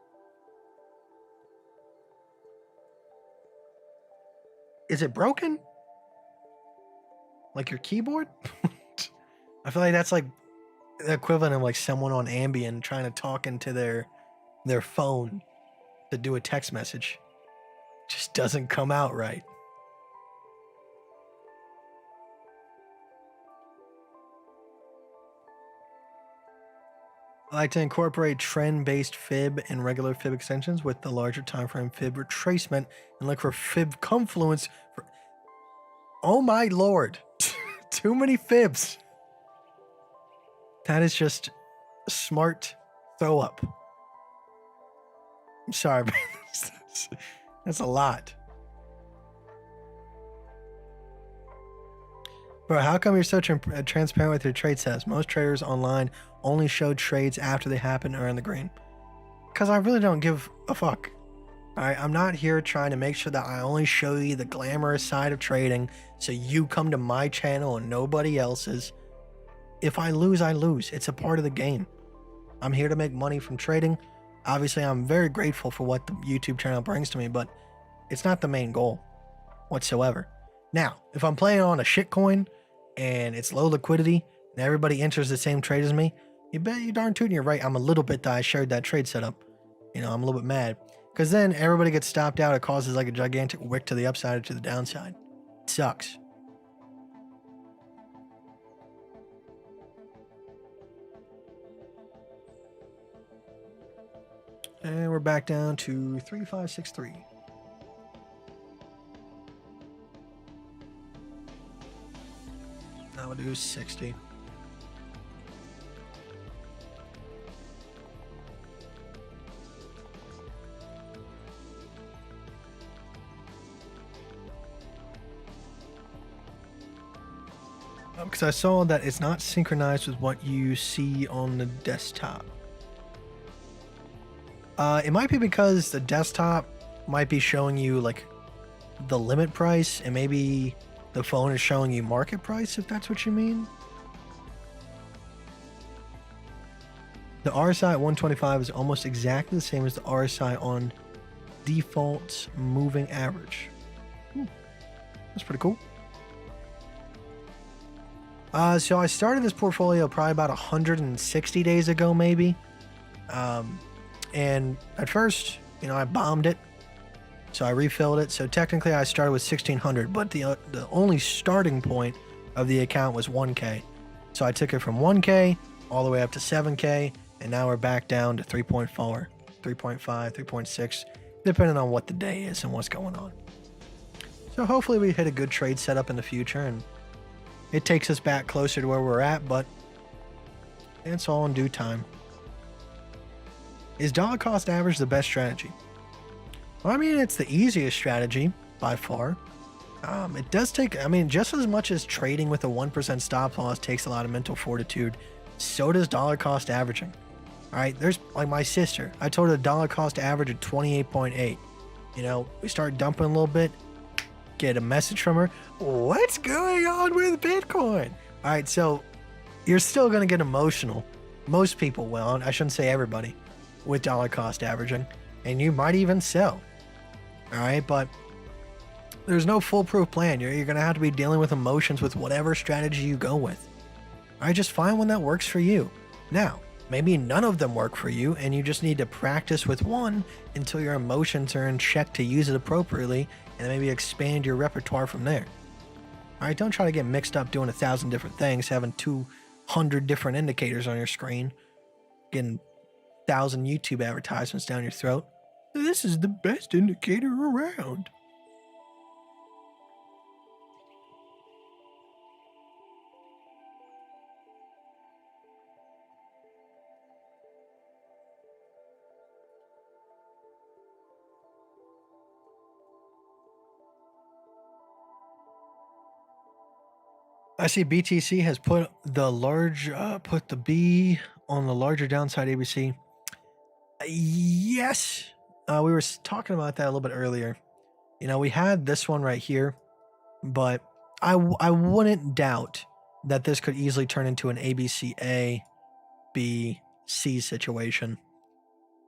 Is it broken? Like your keyboard? I feel like that's like the equivalent of like someone on Ambien trying to talk into their phone to do a text message. Just doesn't come out right. I like to incorporate trend-based fib and regular fib extensions with the larger time frame fib retracement and look for fib confluence. Oh my lord. Too many fibs. That is just smart throw up. I'm sorry, but that's a lot. Bro, how come you're so transparent with your trade sets? Most traders online only show trades after they happen or in the green. Because I really don't give a fuck. Alright, I'm not here trying to make sure that I only show you the glamorous side of trading so you come to my channel and nobody else's. If I lose, I lose. It's a part of the game. I'm here to make money from trading. Obviously, I'm very grateful for what the YouTube channel brings to me, but it's not the main goal whatsoever. Now, if I'm playing on a shitcoin and it's low liquidity and everybody enters the same trade as me, you bet you darn tootin' you're right. I'm a little bit that I shared that trade setup. You know, I'm a little bit mad. Because then everybody gets stopped out. It causes like a gigantic wick to the upside or to the downside. It sucks. And we're back down to 3563. Now we'll do 60. Because I saw that it's not synchronized with what you see on the desktop. It might be because the desktop might be showing you like the limit price and maybe the phone is showing you market price, if that's what you mean. The RSI at 125 is almost exactly the same as the RSI on default moving average. That's pretty cool. So I started this portfolio probably about 160 days ago, maybe. And at first, you know, I bombed it. So I refilled it. So technically I started with 1600, but the only starting point of the account was 1K. So I took it from 1K all the way up to 7K. And now we're back down to 3.4, 3.5, 3.6, depending on what the day is and what's going on. So hopefully we hit a good trade setup in the future and it takes us back closer to where we're at, but it's all in due time. Is dollar cost average the best strategy? Well, I mean, it's the easiest strategy by far. It does take, I mean, just as much as trading with a 1% stop loss takes a lot of mental fortitude, so does dollar cost averaging. All right, there's like my sister. I told her the dollar cost average of 28.8. You know, we start dumping a little bit, get a message from her. What's going on with Bitcoin? All right, so you're still going to get emotional. Most people will, I shouldn't say everybody, with dollar cost averaging. And you might even sell. All right, but there's no foolproof plan. You're going to have to be dealing with emotions with whatever strategy you go with. All right, just find one that works for you. Now, maybe none of them work for you, and you just need to practice with one until your emotions are in check to use it appropriately, and then maybe expand your repertoire from there. All right, don't try to get mixed up doing 1,000 different things, having 200 different indicators on your screen, getting 1,000 YouTube advertisements down your throat. This is the best indicator around. I see BTC has put the B on the larger downside ABC. Yes. We were talking about that a little bit earlier. You know, we had this one right here, but I wouldn't doubt that this could easily turn into an ABC A, B, C situation.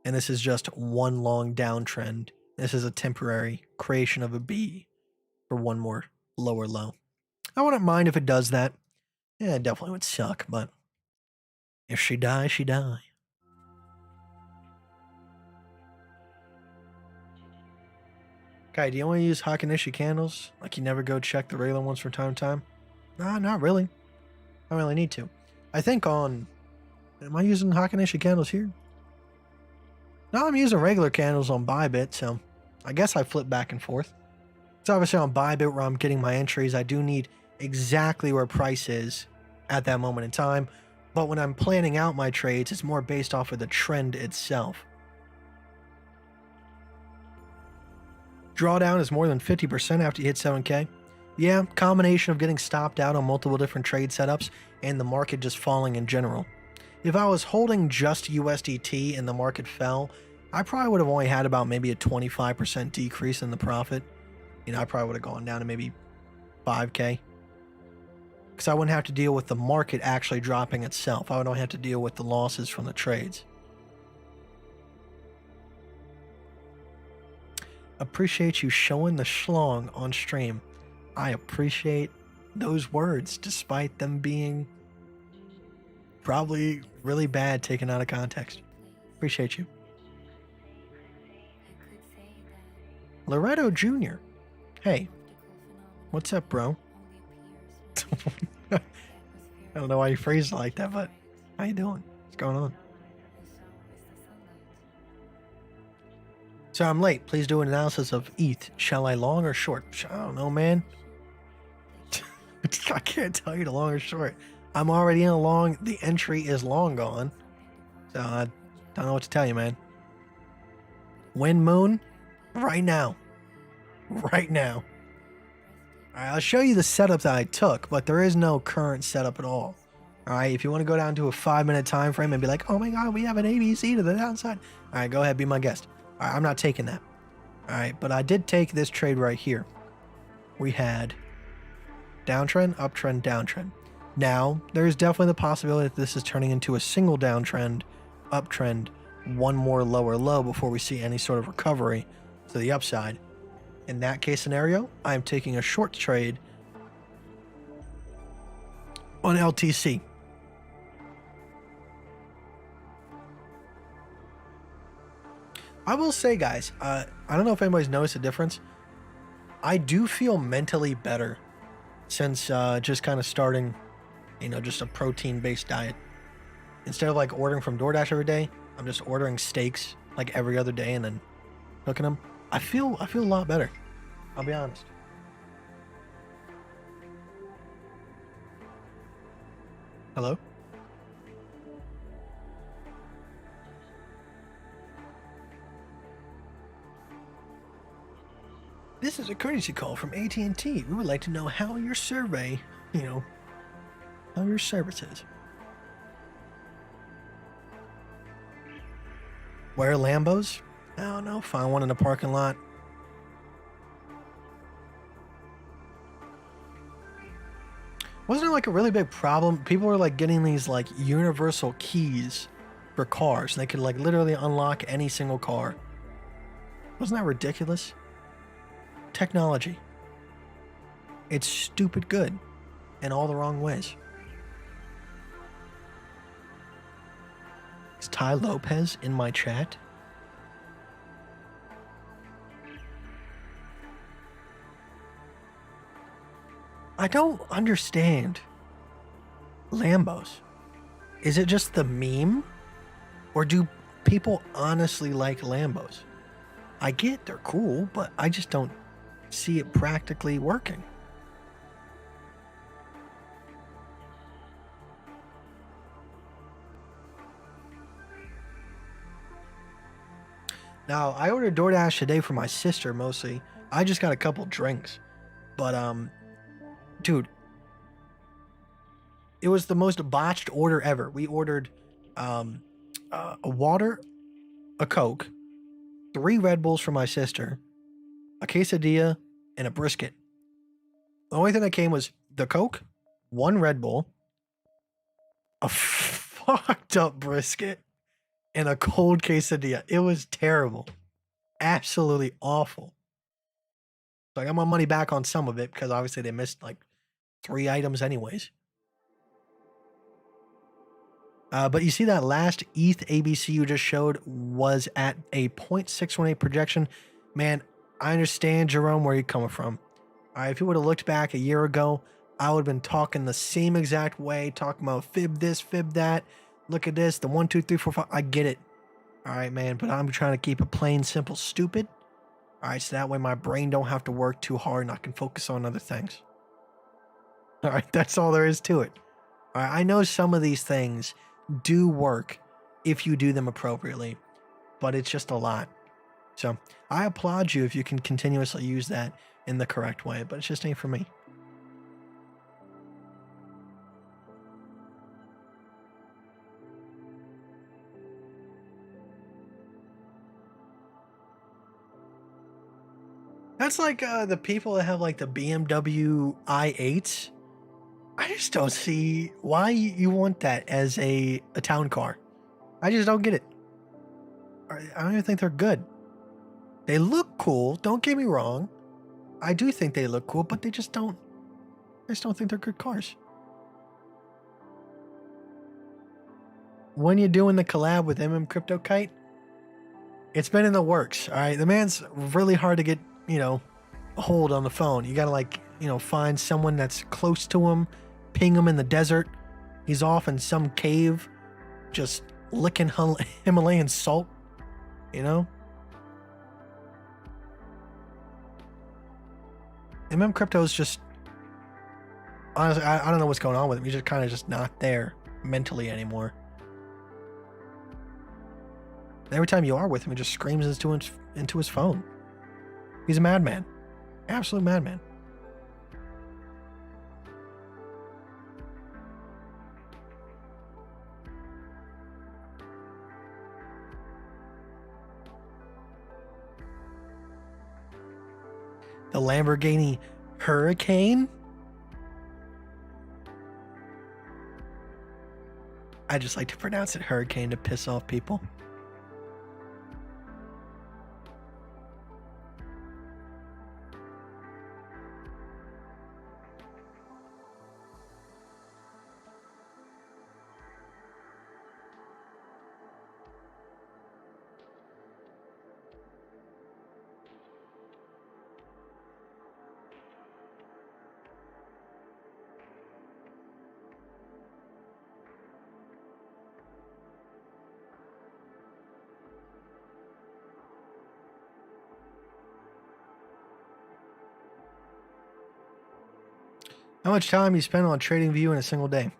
And this is just one long downtrend. This is a temporary creation of a B for one more lower low. I wouldn't mind if it does that. Yeah, it definitely would suck, but if she dies, she die. Kai, do you only use Hakanishi candles? Like you never go check the regular ones from time to time? Nah, not really. I don't really need to. I think on... Am I using Hakanishi candles here? No, I'm using regular candles on Bybit, so I guess I flip back and forth. So obviously on Bybit where I'm getting my entries, I do need exactly where price is at that moment in time. But when I'm planning out my trades, it's more based off of the trend itself. Drawdown is more than 50% after you hit 7K. Yeah, combination of getting stopped out on multiple different trade setups and the market just falling in general. If I was holding just USDT and the market fell, I probably would have only had about maybe a 25% decrease in the profit. You know, I probably would have gone down to maybe 5K. Because I wouldn't have to deal with the market actually dropping itself. I would only have to deal with the losses from the trades. Appreciate you showing the schlong on stream. I appreciate those words, despite them being probably really bad taken out of context. Appreciate you. Loretto Jr. Hey, what's up, bro? I don't know why you phrased it like that, but how you doing? What's going on? So I'm late. Please do an analysis of ETH. Shall I long or short? I don't know, man. I can't tell you the long or short. I'm already in a long. The entry is long gone. So I don't know what to tell you, man. Wind moon? Right now. Right now. All right, I'll show you the setup that I took, but there is no current setup at all. All right, if you want to go down to a 5-minute time frame and be like, oh my God, we have an ABC to the downside. All right, go ahead, be my guest. All right, I'm not taking that. All right, but I did take this trade right here. We had downtrend, uptrend, downtrend. Now, there is definitely the possibility that this is turning into a single downtrend, uptrend, one more lower low before we see any sort of recovery to the upside. In that case scenario, I'm taking a short trade on LTC. I will say, guys, I don't know if anybody's noticed a difference. I do feel mentally better since just kind of starting, you know, just a protein-based diet. Instead of like ordering from DoorDash every day, I'm just ordering steaks like every other day and then cooking them. I feel a lot better. I'll be honest. Hello? This is a courtesy call from AT&T. We would like to know how your survey, how your service is. Where Lambos? I don't know. Find one in the parking lot. Wasn't it like a really big problem? People were like getting these like universal keys for cars. And they could like literally unlock any single car. Wasn't that ridiculous? Technology. It's stupid good in all the wrong ways. Is Ty Lopez in my chat? I don't understand Lambos. Is it just the meme? Or do people honestly like Lambos? I get they're cool, but I just don't see it practically working. Now, I ordered DoorDash today for my sister mostly. I just got a couple drinks. But, dude, it was the most botched order ever. We ordered a water, a Coke, 3 Red Bulls for my sister, a quesadilla, and a brisket. The only thing that came was the Coke, 1 Red Bull, a fucked up brisket, and a cold quesadilla. It was terrible. Absolutely awful. So I got my money back on some of it because obviously they missed like 3 items anyways. But you see that last ETH ABC you just showed was at a 0.618 projection. Man, I understand, Jerome, where you're coming from. All right, if you would have looked back a year ago, I would have been talking the same exact way, talking about fib this, fib that. Look at this, the 1, 2, 3, 4, 5. I get it. All right, man, but I'm trying to keep it plain, simple, stupid. All right, so that way my brain don't have to work too hard and I can focus on other things. All right, that's all there is to it. All right, I know some of these things do work if you do them appropriately, but it's just a lot. So I applaud you if you can continuously use that in the correct way, but it just ain't for me. That's like the people that have like the BMW i8s. I just don't see why you want that as a town car. I just don't get it. I don't even think they're good. They look cool. Don't get me wrong. I do think they look cool, but I just don't think they're good cars. When you're doing the collab with Crypto Kite, it's been in the works. All right. The man's really hard to get, hold on the phone. You got to find someone that's close to him, ping him in the desert. He's off in some cave, just licking Himalayan salt, Crypto's just, honestly, I don't know what's going on with him. He's just kind of just not there mentally anymore. Every time you are with him, he just screams into his phone. He's a madman. Absolute madman. The Lamborghini Hurricane? I just like to pronounce it Hurricane to piss off people. How much time you spend on TradingView in a single day?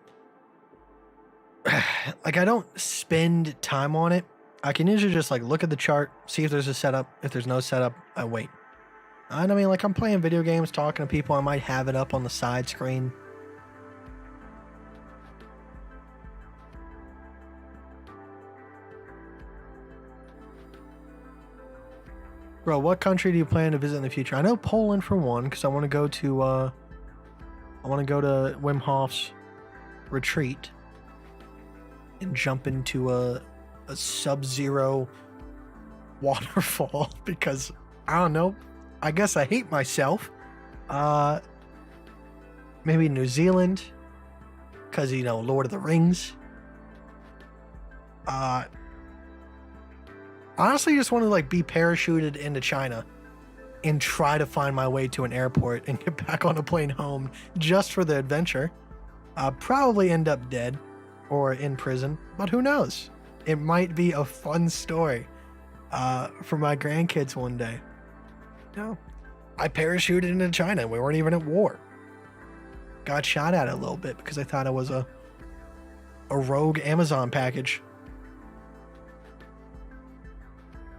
Like, I don't spend time on it. I can usually just look at the chart, see if there's a setup. If there's no setup, I wait. And I mean, like, I'm playing video games, talking to people, I might have it up on the side screen. Bro, what country do you plan to visit in the future? I know Poland for one, because I want to go to Wim Hof's retreat and jump into a sub-zero waterfall because I don't know. I guess I hate myself. Maybe New Zealand because, you know, Lord of the Rings. Honestly, just want to like be parachuted into China and try to find my way to an airport and get back on a plane home just for the adventure. Probably end up dead or in prison, but who knows? It might be a fun story for my grandkids one day. No, I parachuted into China. We weren't even at war. Got shot at a little bit because I thought it was a rogue Amazon package.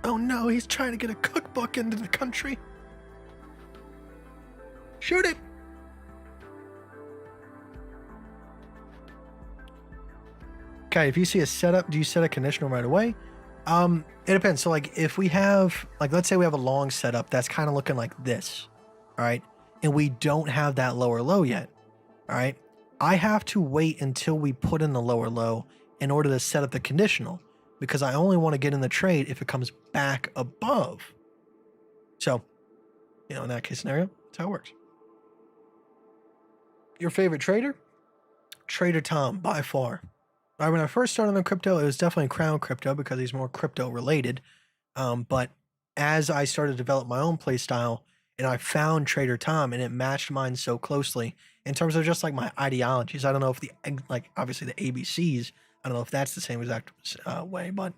Oh no, he's trying to get a cookbook into the country. Shoot it! Okay, if you see a setup, do you set a conditional right away? It depends. So like if we have, like let's say we have a long setup that's kind of looking like this, all right? And we don't have that lower low yet, all right? I have to wait until we put in the lower low in order to set up the conditional because I only want to get in the trade if it comes back above. So, you know, in that case scenario, that's how it works. Your favorite trader? Trader Tom, by far. All right, when I first started on crypto, it was definitely Crown Crypto because he's more crypto related. But as I started to develop my own play style and I found Trader Tom and it matched mine so closely in terms of just like my ideologies. I don't know if like obviously the ABCs, I don't know if that's the same exact way, but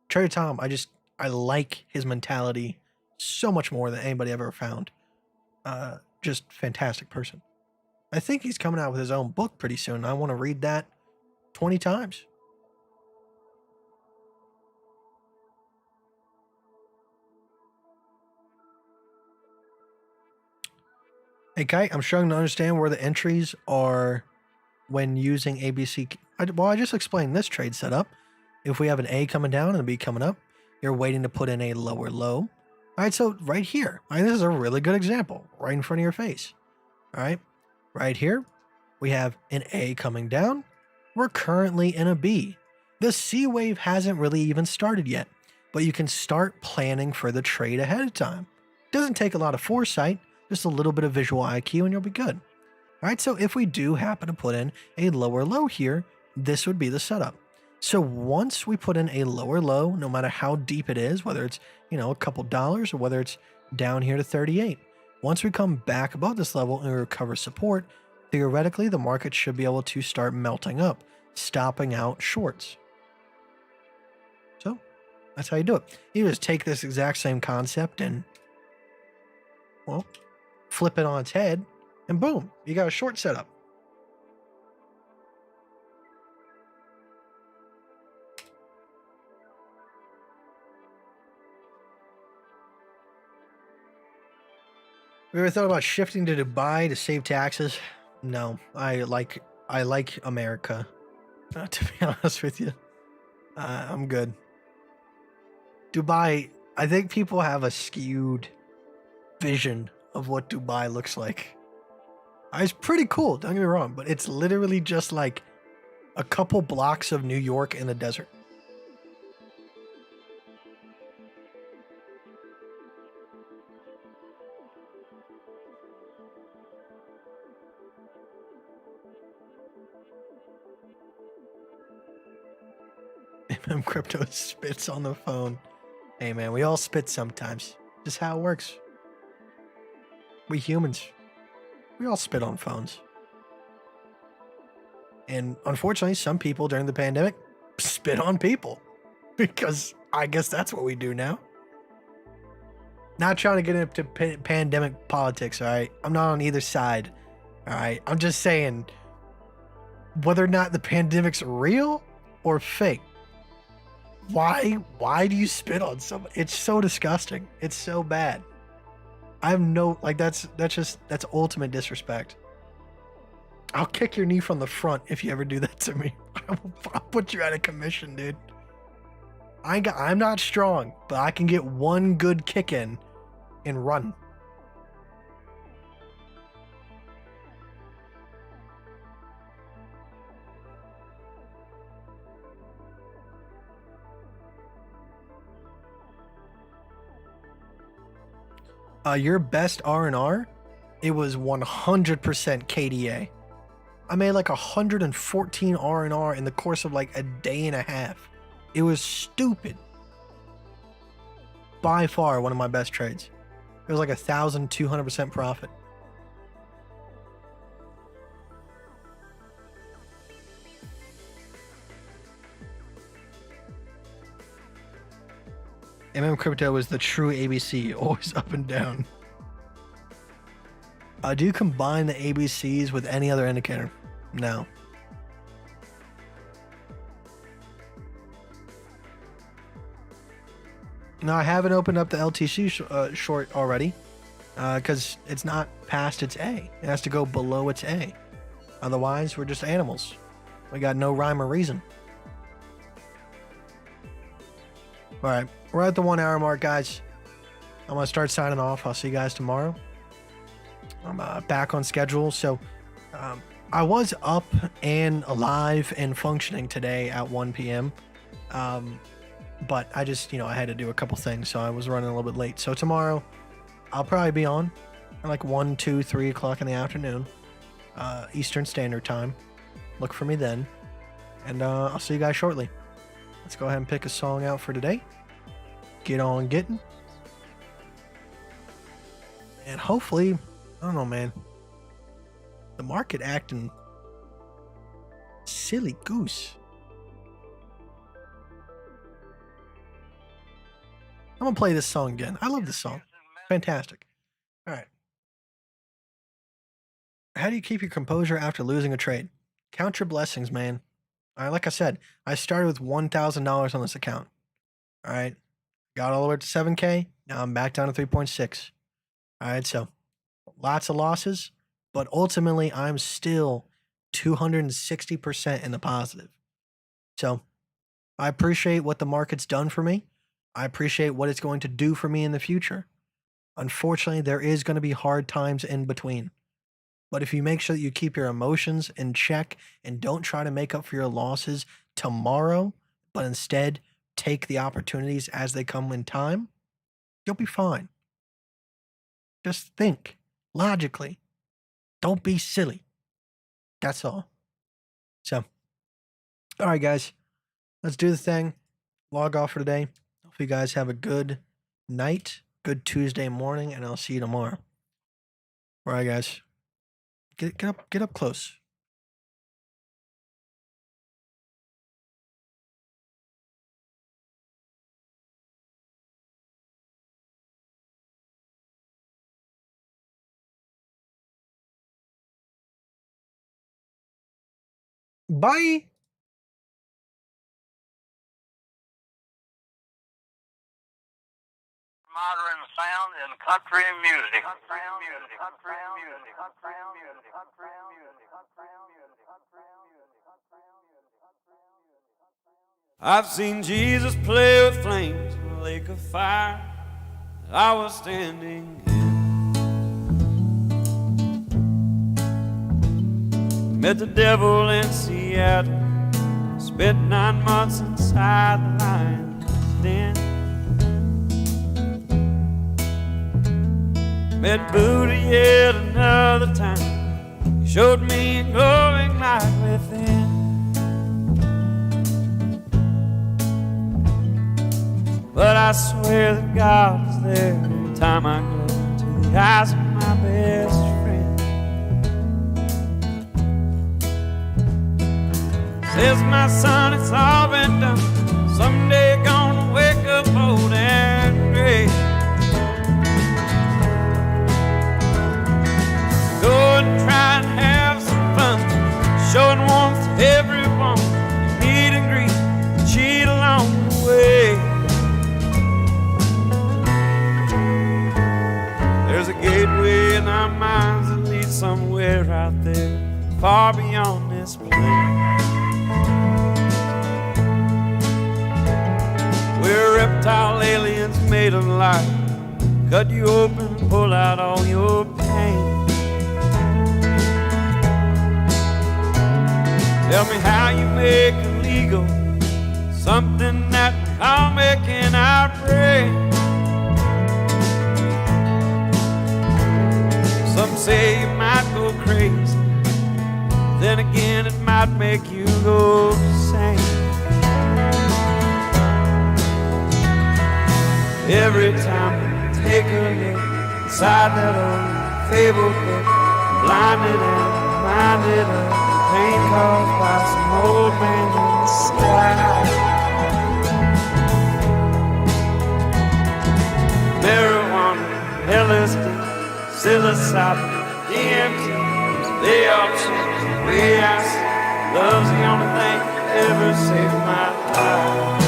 Trader Tom, I like his mentality so much more than anybody I've ever found. Just fantastic person. I think he's coming out with his own book pretty soon. I want to read that 20 times. Hey, Kite, I'm struggling to understand where the entries are when using ABC. Well, I just explained this trade setup. If we have an A coming down and a B coming up, you're waiting to put in a lower low. All right, so right here, all right, this is a really good example right in front of your face. All right, right here, we have an A coming down. We're currently in a B. The C wave hasn't really even started yet, but you can start planning for the trade ahead of time. Doesn't take a lot of foresight, just a little bit of visual IQ and you'll be good. All right, so if we do happen to put in a lower low here, this would be the setup. So once we put in a lower low, no matter how deep it is, whether it's, you know, a couple dollars or whether it's down here to 38, once we come back above this level and recover support, theoretically, the market should be able to start melting up, stopping out shorts. So that's how you do it. You just take this exact same concept and, well, flip it on its head, and boom, you got a short setup. Have you ever thought about shifting to Dubai to save taxes? No, I like America. To be honest with you, I'm good. Dubai, I think people have a skewed vision of what Dubai looks like. It's pretty cool, don't get me wrong, but it's literally just like a couple blocks of New York in the desert. MM Crypto spits on the phone. Hey man, we all spit sometimes. Just how it works. We humans, we all spit on phones. And unfortunately, some people during the pandemic spit on people. Because I guess that's what we do now. Not trying to get into pandemic politics, all right? I'm not on either side, all right? I'm just saying, whether or not the pandemic's real or fake, why do you spit on someone? It's so disgusting. It's so bad. I have no, like, that's ultimate disrespect. I'll kick your knee from the front if you ever do that to me. I'll put you out of commission, dude. I'm not strong, but I can get one good kick in and run. Your best R&R, it was 100% KDA. I made like 114 R&R in the course of like a day and a half. It was stupid. By far one of my best trades. It was like 1,200% profit. Crypto was the true ABC, always up and down. Do you combine the ABCs with any other indicator? No. No, I haven't opened up the LTC short already because it's not past its A. It has to go below its A. Otherwise, we're just animals. We got no rhyme or reason. All right, we're at the 1 hour mark, guys. I'm going to start signing off. I'll see you guys tomorrow. I'm back on schedule. So I was up and alive and functioning today at 1 p.m. But I just, I had to do a couple things, so I was running a little bit late. So tomorrow, I'll probably be on at like 1, 2, 3 o'clock in the afternoon, Eastern Standard Time. Look for me then. And I'll see you guys shortly. Let's go ahead and pick a song out for today. Get on getting. And hopefully, I don't know, man. The market acting silly goose. I'm going to play this song again. I love this song. Fantastic. All right. How do you keep your composure after losing a trade? Count your blessings, man. All right, like I said, I started with $1,000 on this account. All right. Got all the way to 7K. Now I'm back down to 3.6. All right, so lots of losses, but ultimately I'm still 260% in the positive. So I appreciate what the market's done for me. I appreciate what it's going to do for me in the future. Unfortunately, there is going to be hard times in between. But if you make sure that you keep your emotions in check and don't try to make up for your losses tomorrow, but instead take the opportunities as they come in time, you'll be fine. Just think logically. Don't be silly. That's all. So, all right, guys, let's do the thing. Log off for today. Hope you guys have a good night, good Tuesday morning, and I'll see you tomorrow. All right, guys. Get up close. Bye. Modern sound and country music. I've seen Jesus play with flames in a lake of fire that I was standing in. Met the devil in Seattle, spent 9 months inside the lion's den. Met Buddha yet another time, he showed me a glowing light within. But I swear that God is there every time I go into the eyes of my best friend. Says, my son, it's all been done. Someday you're gonna wake up old and gray. Go and try and have some fun, showing warmth to everyone. Meet and greet, cheat along the way. There's a live far beyond this plane. We're reptile aliens made of light. Cut you open, pull out all your pain. Tell me how you make illegal something that we all making our brain. Some say you might go crazy, then again it might make you go sane. Every time we take a look inside that old fabled book, blinded and reminded of pain caused by some old man in the sky. Marijuana, LSD, psilocybin, DMT, they all change the way I see. Love's the only thing that ever saved my life.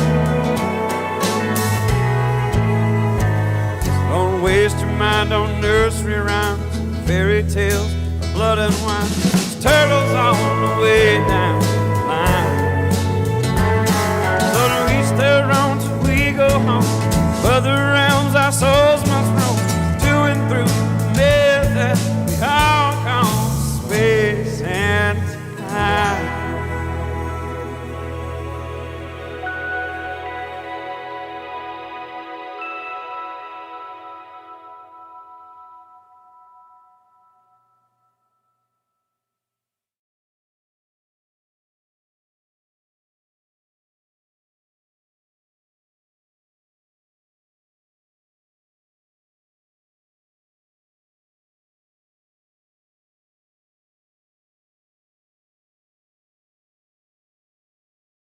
Don't waste your mind on nursery rhymes, fairy tales, or blood and wine. It's turtle